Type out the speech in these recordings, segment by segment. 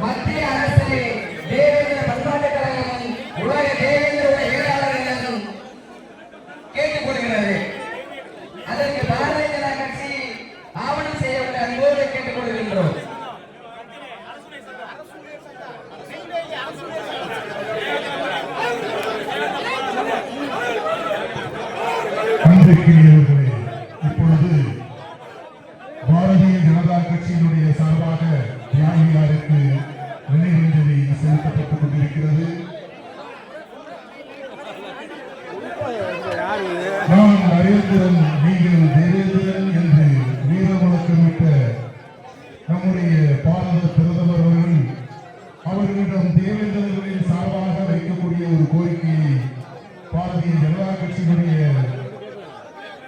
மத்திய அரசு தேவேந்திர பண்பாட்டு கழகமும் உலக தேவேந்திர ஏழாளர்களும் கேட்டுக்கொள்கிறது. அதற்கு பாரதிய ஜனதா கட்சி ஆவணம் செய்யப்பட்ட அன்போடு கேட்டுக்கொள்கின்றோம். இப்பொழுது பாரதிய ஜனதா கட்சியினுடைய சார்பாக தியாகியாருக்கு நினைவஞ்சலி செலுத்தப்பட்டுக் கொண்டிருக்கிறது. நான் நரேந்திரன், நீங்கள் தேவேந்திரன் என்று வீர முழக்கமிட்ட நம்முடைய பாரத பிரதமர் அவர்களிடம் தேவேந்திரர்களின் சார்பாக வைக்கக்கூடிய ஒரு கோரிக்கையை பாரதிய ஜனதா கட்சியினுடைய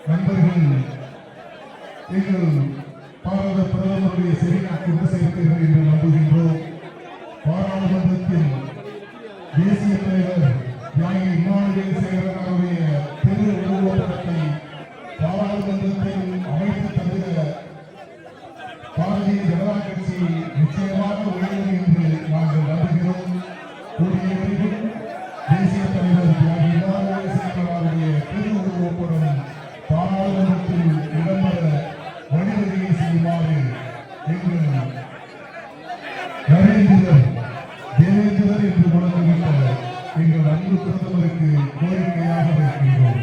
நண்பர்கள் எங்கள் பாரத பிரதமருடைய செவியை கொண்டு சேர்ப்பீர்கள் என்று நம்புகின்றோம். பாராளுமன்றத்தில் தேசிய தலைவர் தியாகி இமானுவேல் சேகரன் அவருடைய திரு உருவப்படத்தை பாராளுமன்றத்தில் அமைத்து தவிர பாரதிய ஜனதா கட்சி நிச்சயமாக உயரும் என்று நாங்கள் நம்புகிறோம். கூடிய விரைவில் தேசிய தலைவர் தியாகி இமானுவேல் சேகரன் அவருடைய திரு உருவப்படம் பாராளுமன்றத்தில் இடம்பெற வழிவகையை செய்யுமாறு எங்கள் நரேந்திரன் தேவேந்திரர் என்று முழங்குகின்ற எங்கள் அன்பு பிரதமருக்கு கோரிக்கையாக வைக்கின்றோம்.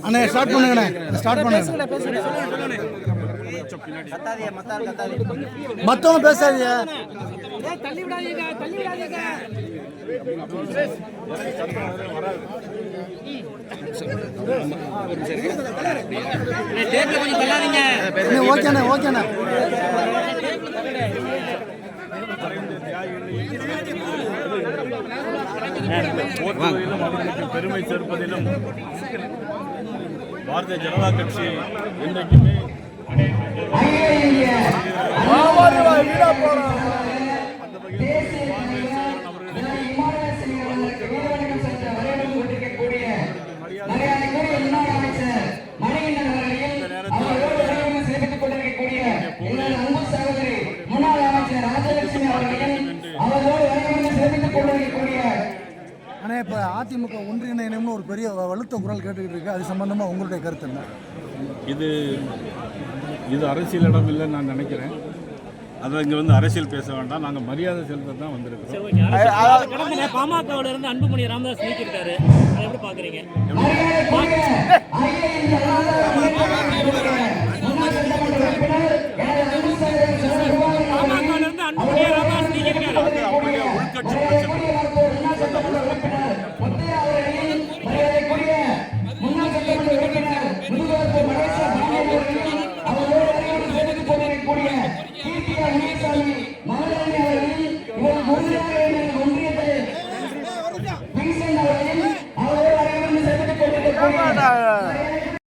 அண்ணே ஸ்டார்ட் பண்ணுங்கண்ணே, ஸ்டார்ட் பண்ணுங்க. மத்தவங்க பேசாதீங்க. தள்ளி விடாதீங்க, தள்ளி விடாதீங்க. ஓகேண்ணே, ஓகேண்ணே. அவர்களுக்கு பெருமை சேர்ப்பதிலும் பாரதிய ஜனதா கட்சி இன்றைக்குமே ஆனால் இப்போ அதிமுக ஒன்றிணையம்னு ஒரு பெரிய வலுத்த குரல் கேட்டுக்கிட்டு இருக்கு. அது சம்பந்தமாக உங்களுடைய கருத்து என்ன? இது அரசியலிடம் இல்லைன்னு நான் நினைக்கிறேன். அதை இங்கே வந்து அரசியல் பேச வேண்டாம். நாங்கள் மரியாதை செலுத்த தான் வந்திருக்கோம். பாமகவோட இருந்து அன்புமணி ராமதாஸ் நீக்கிருக்காரு, அதை எப்படி பார்க்குறீங்க? பாமகவோட இருந்து அன்புமணி ராமதாஸ் நீக்கிருக்காரு. உள்கட்சி பிரச்சனை. கீர்த்தியா முனிசாமி மகாராணி அவர்கள் இவர்